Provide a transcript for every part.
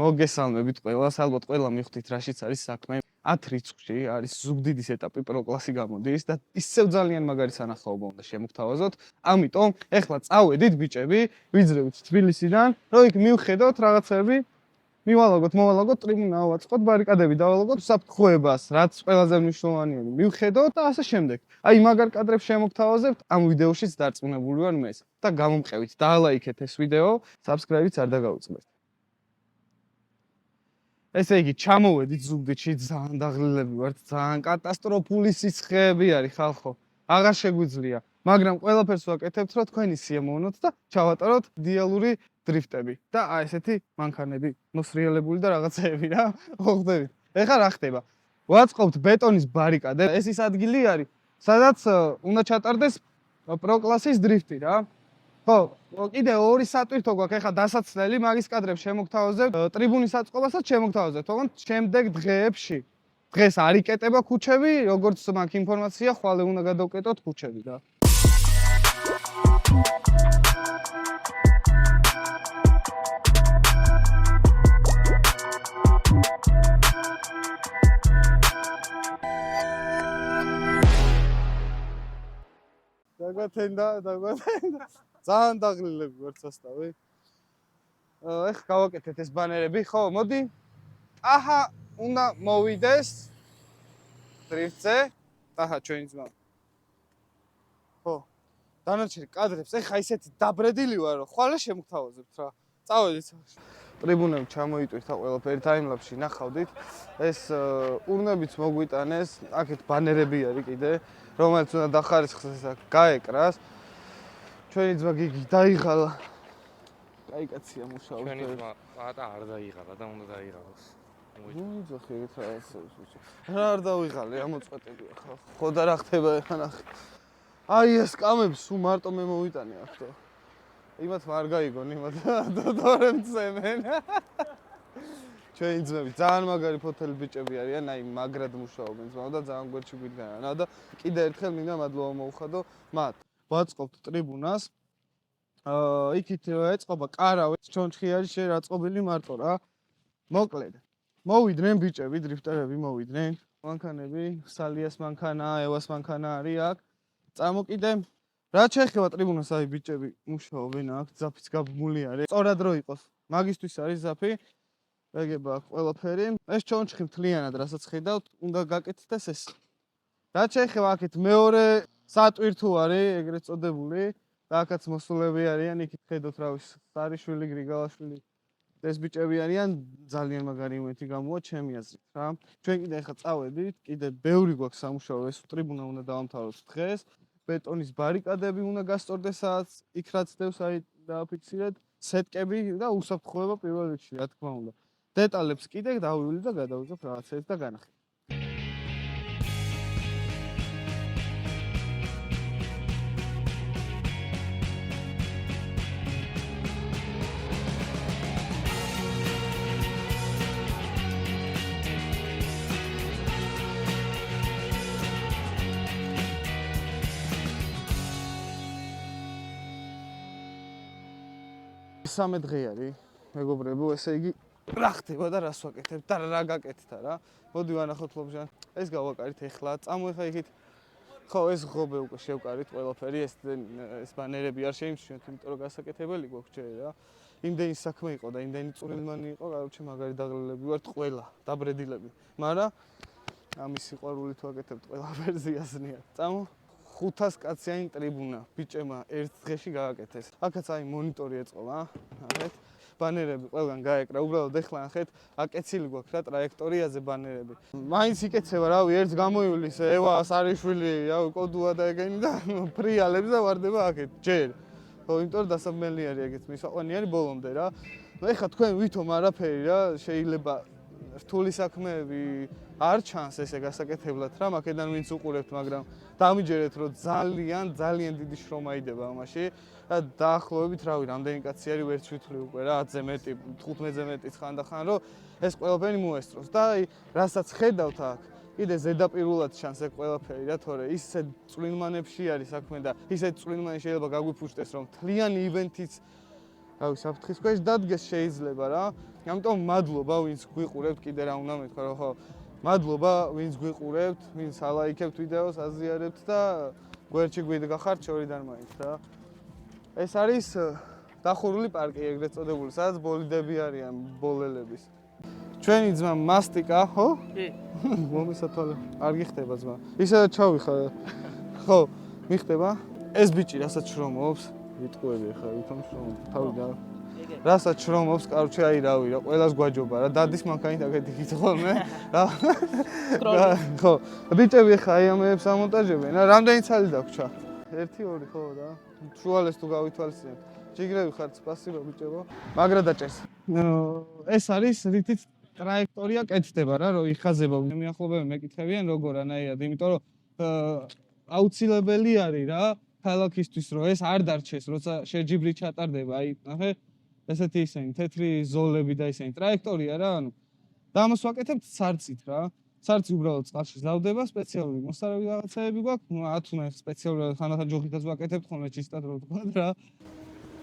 მოგესალმებით ყველას, ალბათ ყველა მიხვდით რაშიც არის საქმე. 10 რიცხვში არის ზუგდიდის ეტაპი პროკლასი გამოდის და ისევ ძალიან მაგარი სანახაობა უნდა შემოგთავაზოთ. ამიტომ ეხლა წავედით ბიჭები, ვიძრებით თბილისიდან, რომ იქ მივხედოთ რაღაცები, მოვალაგოთ ტრიბუნა ავაწყოთ, ბარიკადები დავალაგოთ საფრთხეებას, რაც ყველაზე მნიშვნელოვანია, მივხედოთ და ასე შემდეგ. აი მაგარ კადრებს შემოგთავაზებთ, ამ ვიდეოშიც დარწმუნებული ვარ მე და გამომყევით, დაალაიქეთ ეს ვიდეო, subscribe-იც არ დაგაუწყდეთ. ესე იგი, ჩამოვედით ზუგდიდში, ძალიან დაღლილები ვართ, ძალიან კატასტროფული სიცხეები არის ხალხო. აღარ შეგვიძლია, მაგრამ ყველაფერს ვაკეთებთ, რომ თქვენი სიამოვნოთ და ჩავატაროთ იდეალური დრიფტები. და აი ესეთი მანქანები, მოსრიალებული და რაღაცეები რა, მოხდებით. ეხლა რა ხდება? ვაწყობთ ბეტონის ბარიკადე. ეს ის ადგილი არის, სადაც უნდა ჩატარდეს პროკლასის დრიფტი რა. ხო, კიდე ორი სატვირთო გვაქვს, ეხლა დასაცლელი, მაგის კადრებს შემოგთავაზებთ, ტრიბუნის აწყობასაც შემოგთავაზებთ, თუმცა შემდეგ დღეებში. დღეს არ იკეტება ქუჩები, როგორც მაქვს ინფორმაცია, ხვალე უნდა გადავკეტოთ ქუჩები რა. დაგვათენდა. ძალიან დაღლილები ვართ სასტავი. ეხლა გავაკეთეთ ეს ბანერები, ხო, მოდი. აჰა, უნდა მოვიდეს დრიფტზე. აჰა, ჩვენი ძმა. ხო. დანარჩენი კადრებს ეხლა ისეთი დაბრედილი ვარ, რომ ხვალე შემოგთავაზებთ რა. წავედით. ტრიბუნები ჩამოიტვირთა ყველაფერი ტაიმლაპსში ნახავდით. ეს ურნებიც მოგვიტანეს, აქეთ ბანერები არის კიდე, რომელიც უნდა დახარისხდეს და გაეკრას. ჩვენი ძმა გიგი დაიღალა. კაი კაცია მუშაობს. ჩვენი ძმა პატა არ დაიღალა და უნდა დაიღალოს. მოიძახე რა ესე. რა არ დავიღალე, ამოწყვეტები ახლა. ხო და რა ხდება ახლა ნახე. აი ეს კამებს სულ მარტო მე მოვიტანე ახლა. იმათ არ გაიგონ, იმათ დოდორემ წემენ. ჩვენი ძმები ძალიან მაგარი ფოთელი ბიჭები არიან, აი მაგრად მუშაობენ ძმაო და ძალიან გვერდში გვიდგანან. და კიდე ერთხელ მინდა მადლობა მოუხადო მათ. ვაწყობთ ტრიბუნას. იქით ეწყობა კარავე, ჩონჩხი არის შეაწყობილი მარტო რა. მოკლედ. მოვიდნენ ბიჭები, დრიფტერები მოვიდნენ. მანქანები, სალიას მანქანა, ევას მანქანა არის აქ. წამოკიდე. რაც შეეხება ტრიბუნას, აი ბიჭები მუშაობენ აქ, ზაფიც გაბმული არის. სწორად რო იყოს. მაგისტვის არის ზაფი. ეგება აქ ყველაფერი. ეს ჩონჩხი მთლიანად რასაც ხედავთ, უნდა გაკეთდეს ეს. რაც შეეხება აქეთ მეორე სატვირთო არის, ეგრეთ წოდებული. და აქაც მოსულები არიან, იქით ხედავთ რა ვიცი, სარიშვილი, გრიგალაშვილი. ეს ბიჭები არიან, ძალიან მაგარი იმეთი გამოვა ჩემი აზრით რა. ჩვენ კიდე ახლა წავედით, კიდე ბევრი გვაქვს სამუშაო, ეს ტრიბუნა უნდა დავამთავროთ დღეს. ბეტონის ბარიკადები უნდა გასწორდეს სადაც, იქ რაც დევს აი დააფიქსირეთ, სეტკები და უსაფრთხოება პირველ რიგში, რა თქმა უნდა. დეტალებს კიდე დავივილი და გადავიძახ რაღაცებს და განახი. სამე დღე არის, მეგობრებო, ესე იგი რა ხდება და რას ვაკეთებ და რა გაკეთდა რა. მოდი ვანახოთ ლობჟან. ეს გავაკარით ეხლა, წამოეხა იქით. ხო, ეს ღობე უკვე შევკარით ყველაფერი, ეს ბანერები არ შეიმჩნევთ, იმიტომ რომ გასაკეთებელი გვაქვს ჯერ რა. იმდენი საქმე იყო და იმდენი წვრილმანი იყო, კაროჩე მაგარი დაღლილები ვართ ყველა, დაბრედილები. მაგრამ ამის სიყვარულით ვაკეთებთ ყველაფერს იასნიათ. წამო 500 კაციანი ტრიბუნა ბიჭებმა ერთ დღეში გააკეთეს. აქაც აი მონიტორი ეწყობა, ნახეთ. ბანერები ყველგან გაეკრა. უბრალოდ ეხლა ნახეთ, აკეცილი გვაქვს რა ტრაექტორიაზე ბანერები. მაინც იკეცება, რავი, ერთს გამოივლის ევა სარიშვილი, რავი, კოდუა და ეგენი და ფრიალებს და ვარდება აქეთ. ჯერ. ხო, იმიტომ რომ დასაბმელი არის ეგეც, მისაყვანი არის ბოლომდე რა. ეხლა თქვენ ვითომ არაფერი რა, შეიძლება რთული საქმეები არ ჩანს ესე გასაკეთებლად რა, აქედან ვინც უყურებთ, მაგრამ დამიჯერეთ, რომ ძალიან დიდი შრომა იდება ამაში და დაახლოებით, რავი, რამდენი კაცი არის ვერც ვითვლი უკვე რა, 10-ზე მეტი, 15-ზე მეტიც ხანდახან, რომ ეს ყველაფერი მოესწროს და აი, რასაც ხედავთ აქ, კიდე ზედაპირულად ჩანს ეგ ყველაფერი რა, თორე ისე წვრილმანებში არის საქმე და ისე წვრილმანი შეიძლება გაგვიფუშტეს, რომ მთლიანი ივენთიც რავი, საფრთხის ქვეშ დადგეს შეიძლება რა. ამიტომ მადლობა ვინც გვიყურებთ, კიდე რა უნდა მეთქვა, რომ ხო მადლობა ვინც გვიყურებთ, ვინც ალაიქებთ ვიდეოს, აზიარებთ და გვერდში გვიდგახართ შორიდან მაინც რა. ეს არის დახურული პარკი ეგრეთ წოდებული, სადაც ბოლიდები არიან, ბოლელების. ჩვენი ძმა მასტიკა, ხო? კი. მომისათვალე. არ გიხდება ძმა. ისედაც ჩავიხარ. ხო, მიხდება? ეს ბიჭი რასაც შრომობს, ვიტყუები ხა, ვითომ შრომობს, თავიდან. რასაც შრომობს, კარჩე აი რავი რა, ყველას გვაჯობა რა, დადის მანქანით აქეთ იქით ხოლმე. რა. ხო, ბიჭები ხა აი ამებს ამონტაჟებენ რა, რამდენი ცალი დაგვრჩა? 1 2 ხო რა. შუალეს თუ გავითვალისწინებთ. ჯიგრები ხართ, სპასიბო ბიჭებო. მაგრა დაჭერს. ეს არის რითიც ტრაექტორია კეთდება რა, რომ იხაზება. მეახლობები მეკითხებიან როგორანაირად, იმიტომ რომ აუცილებელი არის რა, ქალაქისთვის რომ ეს არ დარჩეს, როცა შეჯიბრი ჩატარდება, აი, ნახე, ესეთი ისენი თეთრი ზოლები და ისენი ტრაექტორია რა, ანუ და ამას ვაკეთებთ სარცით რა. სარცი უბრალოდ წყალში ზლავდება, სპეციალური მოსწავლეები რაღაცეები გვაქვს, ну, ათუნე სპეციალურად ხანათა ჯოხითაც ვაკეთებთ ხოლმე ჩისტად რო ვთქვა რა.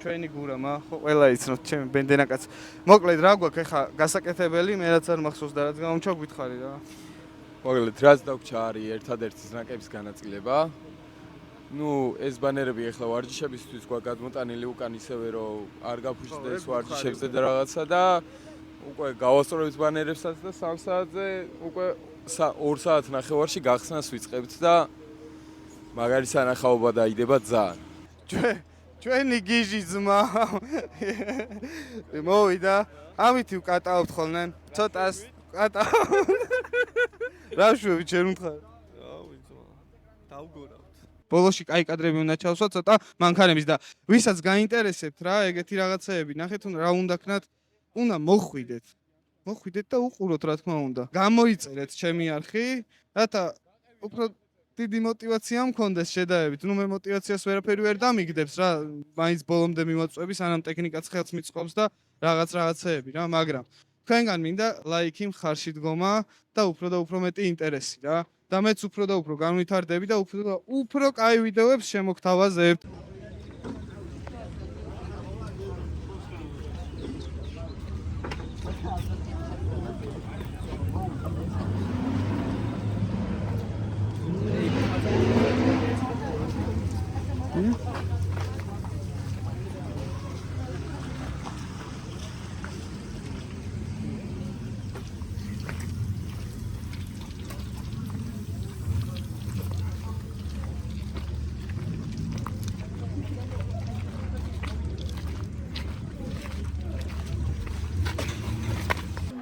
ჩვენი გურამა, ხო, ყველა იცნობთ, ჩემი ბენდენაკაც. მოკლედ რა გვაქვს ახლა გასაკეთებელი, მე რაც არ მახსოვს და რაც გამომჩა გითხარი რა. მოკლედ, რაც დაგვრჩა არის ერთადერთი ზნაკების განაწილება. Ну, ეს ბანერები ახლა ვარჯიშებისთვის გვაქვს გადმოტანილი უკან ისევე რომ არ გაფუჭდეს ვარჯიშებზე და რაღაცა და უკვე გავასწორებთ ბანერებსაც და 3 საათზე უკვე 2 საათ ნახევარში გახსნას ვიწყებთ და მაგარი სანახაობა დაიდება ძალიან. ჩვენი გიჟი ძმა მოვიდა, ამითი ვკატაობთ ხოლმე, ცოტას ვკატაობთ. რა შვები ჩვენ ვთხარ? დავგორავთ. ბოლოში კაი კადრები უნდა ჩავსვათ, ცოტა მანქანების და ვისაც გაინტერესებთ რა, ეგეთი რაღაცეები, ნახეთ რა უნდა ქნათ, უნდა მოხვიდეთ. მოხვიდეთ და უყუროთ რა თქმა უნდა. გამოიწერეთ ჩემი არხი, რათა უფრო დიდი мотиваცია მქონდეს შედაებით. ნუ მე мотиваციას ვერაფერი ვერ დამიგდებს რა, მაინც ბოლომდე მივაწვევი, სანამ ტექნიკაც ხელს მიწყობს და რაღაცეები რა, მაგრამ თქვენგან მინდა ლაიქი, მხარში დგომა და უფრო მეტი ინტერესი რა. და მეც უფრო და უფრო განვითარდები და უფრო კაი ვიდეოებს შემოგთავაზებთ.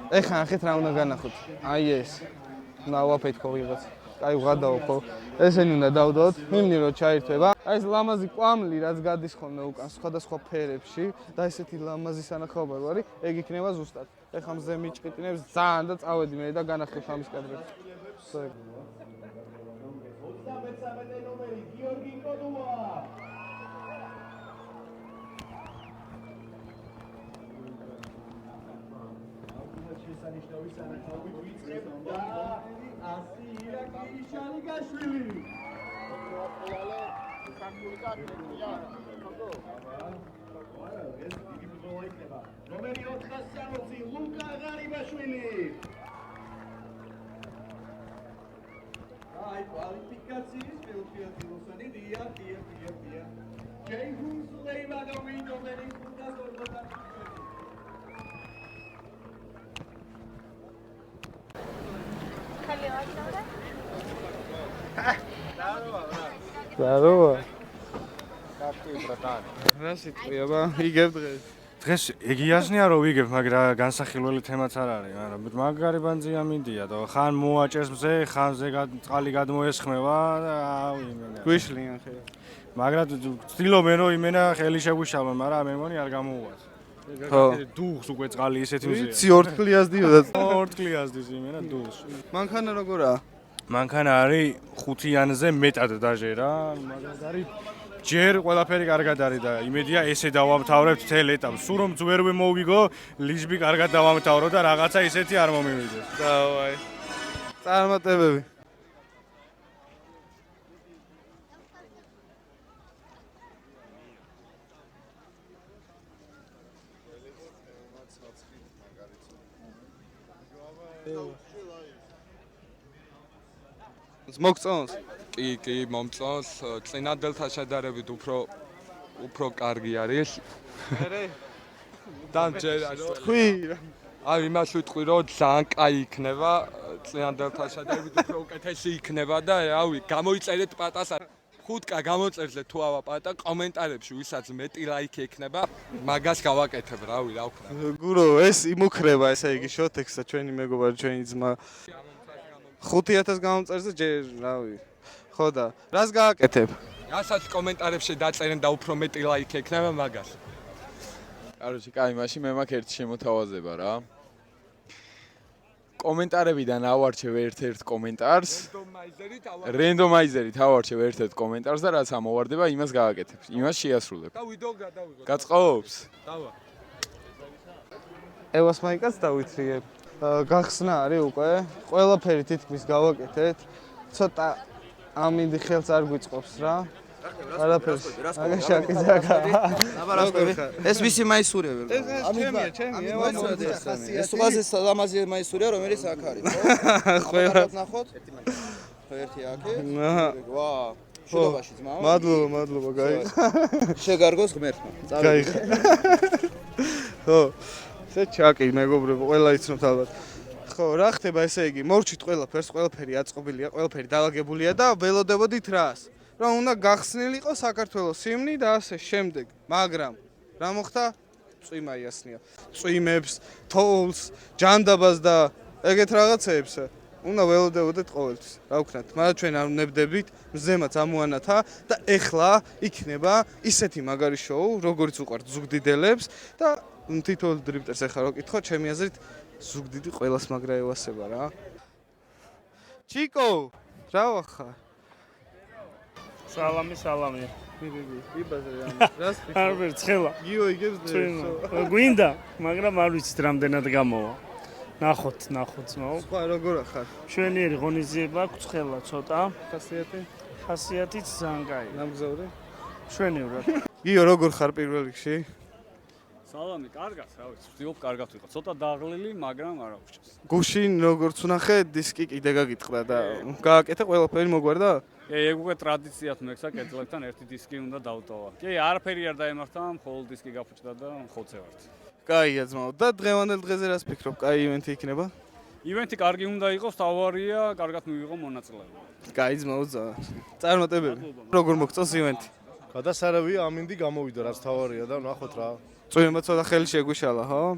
ეხლა ნახეთ რა უნდა განახოთ. აი ეს. უნდა ვაფეთქო ვიღაც. აი ვღადაო ხო. ესენი უნდა დავდოთ, მიმნირო ჩაირთვება. აი ეს ლამაზი კვამლი რაც გადის ხოლმე უკან სხვადასხვა ფერებში და ესეთი ლამაზი სანახაობა რო არის, ეგ იქნება ზუსტად. ეხლა მზე მიჭყიტინებს ძალიან და წავედი მე და განახებ ამის კადრებს. ვსე. 33 ნომერი გიორგი კოდუა. შესანიშნავი სანახაობით ვიწყებ და 100 ირაკლი შალიგაშვილი. ნომერი 460 ლუკა ღარიბაშვილი. აი კვალიფიკაციის მეოთხეათილოსანი დია. ჯეიმს ლეიბადოვი ნომერი 540. Здорово. Как ты, братан? რა სიტყვია ბა? იგებ დღეს. დღეს იგიაზნია რომ ვიგებ, მაგრამ განსახილველი თემაც არ არის, მაგრამ მაგარი ბანძია მინდია და ხან მოაჭერს მზე, ხან ზე წყალი გადმოესხმევა და ავი. გვიშლიან ხე. მაგრამ ვცდილობენ რომ იმენა ხელი შეგვიშალონ, მაგრამ მე მგონი არ გამოუვას. ხო. დუღს უკვე წყალი ისეთი მზეა. ვიცი ორთქლიას დიოდა. ორთქლიას დის იმენა დუღს. მანქანა როგორაა? მანქანა არის 5-იანზე მეტად დაჟე რა, მაგრამ არის ჯერ ყველაფერი კარგად არის და იმედია ესე დავამთავრებთ თელ ეტაპს. სულ რომ ვერ მოვიგო, ლიჟბი კარგად დავამთავრო და რაღაცა ისეთი არ მომივიდეს. დავაი. წარმატებები. მოგწონს? კი, მომწონს. წინადელთა შედარებით უფრო კარგი არის. და თქვი აი იმას ვიტყვი რომ ძალიან კაი იქნება წინადელთა შედარებით უფრო უკეთესი იქნება და რავი გამოიწერეთ პატას 5K გამოწერზე თუ ავა პატა კომენტარებში ვისაც მეტი ლაიქი ექნება მაგას გავაკეთებ რავი რა ვქნა გურო ეს იმუქრება ესე იგი შოთექსა ჩვენი მეგობარი ჩვენი ძმა 5000 გამომწერზე ჯერ რავი ხო და რას გააკეთებ რასაც კომენტარებში დაწერენ და უფრო მეტი ლაიქი ექნება მაგას კაროჩი კაი მაშინ მე მაქვს ერთი შემოთავაზება რა კომენტარებიდან ავარჩევ ერთ-ერთ კომენტარს რენდომაიზერით ავარჩევ ერთ-ერთ კომენტარს და რაც ამოვარდება იმას გააკეთებ იმას შეასრულებ და ვიდეო გადავიღო გაწყობს დავა ევას მაიკას დავითრიებ გახსნა არის უკვე ყველაფერი თითქმის გავაკეთეთ ცოტა ამინდი ხელს არ გვიწყობს რა არაფერს აგაშაკი ზაგა ეს ვისი მაისურია ვერ ამის ჩემია ეს უბრალოდ ლამაზი მაისურია რომელიც აქ არის ხო ყველა ნახოთ ერთი აქე აჰა ვა შედობაში ძმა მადლობა გაიხა შეგარგოს ღმერთმა გაიხა ხო ესე ჩაკი მეგობრებო ყველა იცნობთ ალბათ ხო რა ხდება ესე იგი მორჩით ყველაფერი აწყობილია ყველაფერი დაალაგებულია და ველოდებოდით რას რომ უნდა გახსნილიყო საქართველოს სიმნი და ასე შემდეგ. მაგრამ რა მოხდა? წვიმა იასნია. წვიმებს, თოვლს, ჯანდაბას და ეგეთ რაღაცეებს უნდა ველოდებოდეთ ყოველთვის. რა ვქნათ? მაგრამ ჩვენ არ ვნებდებით, მზემაც ამოანათა და ეხლა იქნება ისეთი მაგარი შოუ, როგორც უყვართ ზუგდიდელებს და თითოეულ დრიფტერს ეხლა რო კითხო, ჩემი აზრით ზუგდიდი ყველას მაგრა ევასება რა. ჩიკო, რა ვახარ? სალამი. იბაზრე რას არ ვერ ცხელა. გიო იგებს ძვენო. გვინდა, მაგრამ არ ვიცით რამდენად გამოვა. ნახოთ, ძმაო. სხვა როგორ ახარ? ჩვენიერი ღონისძიება აქვს ცხელა ცოტა. ხასიათით ძალიან კაი. ნამგზავრი? ჩვენიურად. გიო როგორ ხარ პირველ რიგში? სალამი, კარგად, რა ვიცი, ვთქვი, კარგად ვიყო. ცოტა დაღლილი, მაგრამ არა უჩეს. გუშინ როგორც ვნახე, დისკი კიდე გაგიტყდა და გააკეთე ყველაფერი მოგვარდა? ეგ უკვე ტრადიციად მექცა კეთილებთან ერთი დისკი უნდა დავტოვა. კი, არაფერი არ დაემართა, მხოლოდ დისკი გაფუჭდა და ხოცე ვართ. კაია ძმაო. და დღევანდელ დღეზე რას ფიქრობ? კაი ივენთი იქნება? ივენთი კარგი უნდა იყოს, თავარია, კარგად მივიღო მონაწილეობა. კაი ძმაო, წარმატებები. როგორ მოგწონს ივენთი? გადასარავია ამინდი გამოვიდა, რაც თავარია და ნახოთ რა. წვიმა ცოტა ხელი შეგვიშალა, ხო?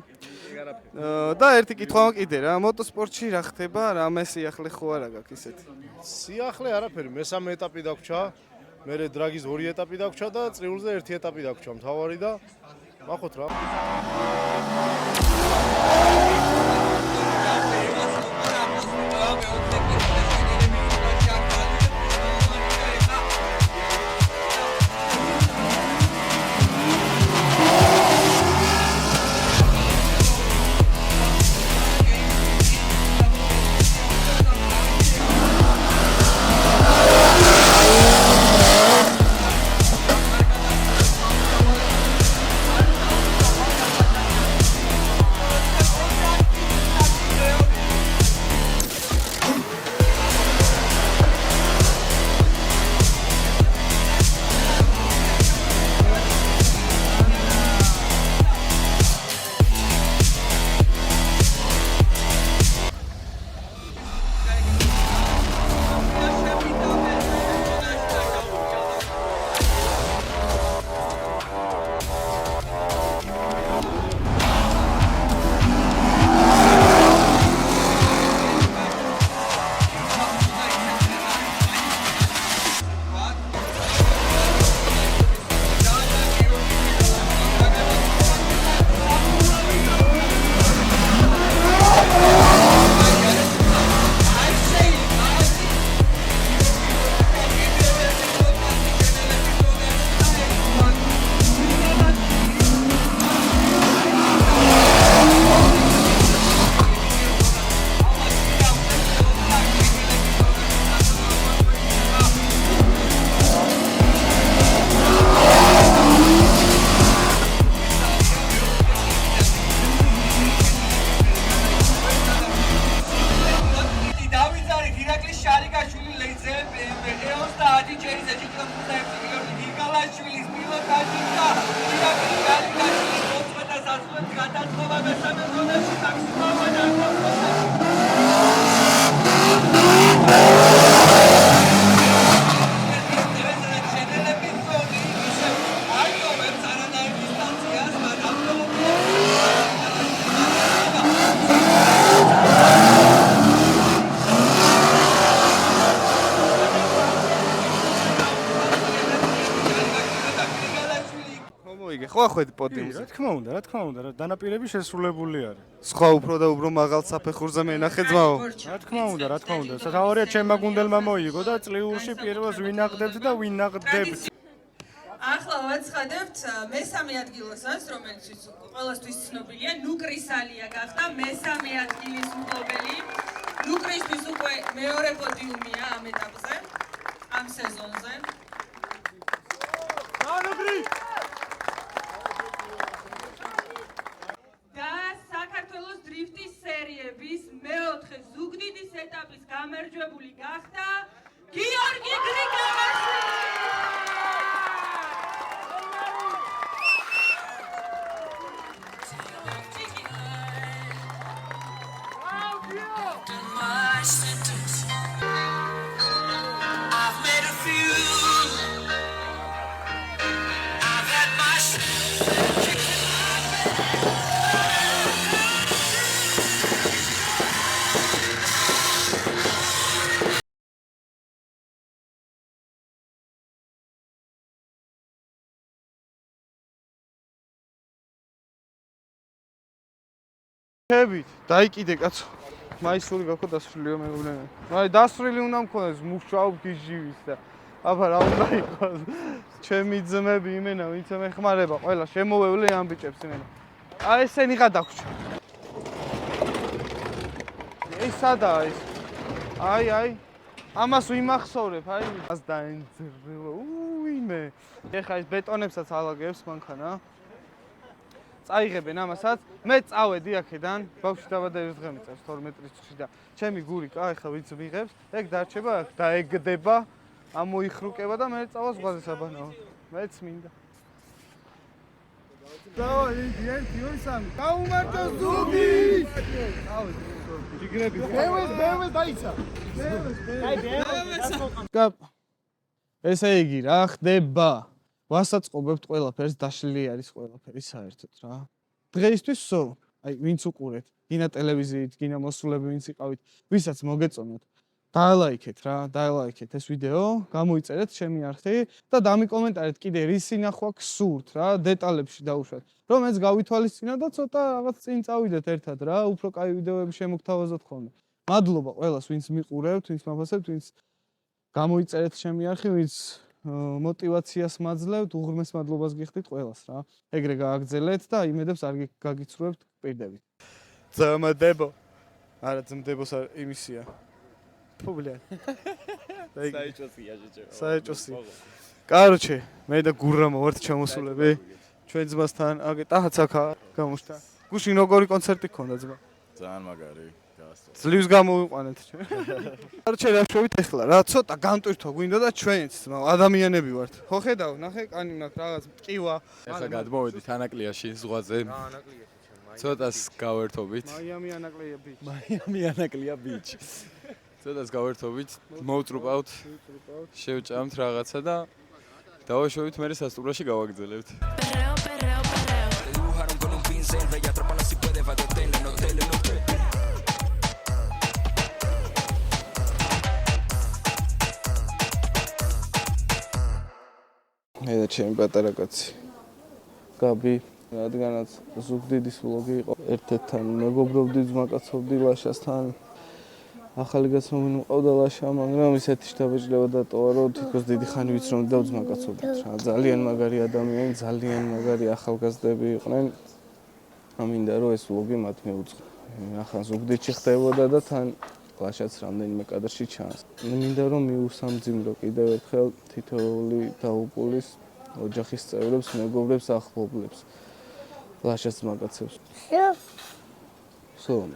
და ერთი კითხვა კიდე რა, მოტოსპორტში რა ხდება, რამე სიახლე ხო არა გაქვს ისეთი? სიახლე არაფერი, მესამე ეტაპი დაგვრჩა, მერე დრაგის 2 ეტაპი დაგვრჩა და წრიულზე 1 ეტაპი დაგვრჩა, მთავარი და ნახოთ რა. წავიგე. ხო ახვედი რა პოდიუმზე. თქმა უნდა, დანაპირები შესრულებული არის. სხვა უფრო და უფრო მაღალ საფეხურზე მენახე ძმაო. რა თქმა უნდა. სათავარია ჩემმა გუნდელმა მოიგო და წლიურში პირველს ვინაღდებთ და ვინაღდებთ. ახლა ვაცხადებთ მესამე ადგილოსას, რომელიც ყველასთვის ცნობილია, ნუკრისალია გახდა მესამე ადგილის მფლობელი. ნუკრისთვის უკვე მეორე პოდიუმია ამ ეტაპზე, ამ სეზონზე. და საქართველოს დრიფტის სერიების მეოთხე ზუგდიდის ეტაპის გამარჯვებული გახდა გიორგი გრიგამაშვილი. ხებით, დაიკიდე კაცო. მაისური გაქო დასრულიო მეუბნები. აი დასრული უნდა მქონდეს მუშაობ გიჟივის და აბა რა უნდა იყოს. ჩემი ძმები იმენა, ვინც მეხმარება, ყველა შემოვევლე ამ ბიჭებს იმენა. აი ესენი გადაგვრჩა. ეს სადაა ეს? აი. ამას ვიმახსოვრებ, აი. ას დაენძრევა. უიმე. ეხა ეს ბეტონებსაც ალაგებს მანქანა. წაიღებენ ამასაც, მე წავედი აქედან, ბავშვი დავადა ერთ დღე მიწევს 2 მეტრის წვში და ჩემი გური კა ეხლა ვინც ვიღებს, ეგ დარჩება აქ დაეგდება, ამოიხრუკება და მე წავა ზღვაზე საბანაო. მეც მინდა. დავაი 1 2 3 გაუმარტო ზუგი! წავედი. ჯიგრები. ბევეს დაიცა. ბევეს. ესე იგი რა ხდება? ვასაწყობებთ ყველაფერს, დაშლილი არის ყველაფერი საერთოდ რა. დღეისთვის ვსო, აი ვინც უყურეთ, გინა ტელევიზიით, გინა მოსულები ვინც იყავით, ვისაც მოგეწონოთ, დაალაიქეთ რა, დაალაიქეთ ეს ვიდეო, გამოიწერეთ ჩემი არხი და დამიკომენტარეთ კიდე რისი ნახვა გსურთ რა, დეტალებში დაუშვათ. რომ ეს გავითვალისწინოთ და ცოტა რაღაც წინ წავიდეთ ერთად რა, უფრო კაი ვიდეოები შემოგთავაზოთ ხოლმე. მადლობა ყველას, ვინც მიყურებთ, ვინც მაფასებთ, ვინც გამოიწერეთ ჩემი არხი, ვინც мотивაციას მაძლევთ, უღრმეს მადლობას გიხდით ყველას რა. ეგრე გააგრძელეთ და იმედებს არ გაგიცრუებთ პირდებით. ძმდებო. არა ძმდებოს იმისია. ფუ ბლე. საეჭოსია. კაროჩე, მე და გურამო ვართ ჩამოსულები. ჩვენ ძმასთან, აგე ტახაცაკა გამოშთა. გუშინ როგორი კონცერტი გქონდა ძმა? ძალიან მაგარი. ძლივს გამოვიყვანეთ ჩვენ. კაროჩე, რა შევით ეხლა რა, ცოტა გამტვირთო გვინდა და ჩვენც ადამიანები ვართ. ხო ხედავ, ნახე, კანი მაქვს რაღაც მტკივა. ეხლა გადმოვედით ანაკლიაში ზღვაზე. ცოტას გავერთობით. მაიამი ანაკლია ბიჩ. ცოტას გავერთობით, მოვწრუპავთ. შევჭამთ რაღაცა და დავაშვებით მე სასტუმროში გავაგრძელებთ. მე და ჩემი პატარა კაცი გაბი, რადგანაც ზუგდიდის ვლოგი იყო, ერთ-ერთთან მეგობრობდი, ძმაკაცობდი ლაშასთან. ახალი გაცნობი მყავდა ლაშა, მაგრამ ისეთი შთაბეჭდება დატოვა, რომ თითქოს დიდი ხანი ვიცრომდი და ძმაკაცობდით რა. ძალიან მაგარი ადამიანი, ძალიან მაგარი ახალგაზრდები იყვნენ. ამინდა რომ ეს ვლოგი მათ მეუძღვა. ახლა ზუგდიდში ხდებოდა და თან ლაშაც რამდენიმე კადრში ჩანს. მინდა რომ მიუსამძიმრო კიდევ ერთხელ თითოეული დაუყულის ოჯახის წევრებს, მეგობრებს, ახლობლებს. ლაშას მაგაცებს. სულ.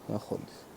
ნახოთ.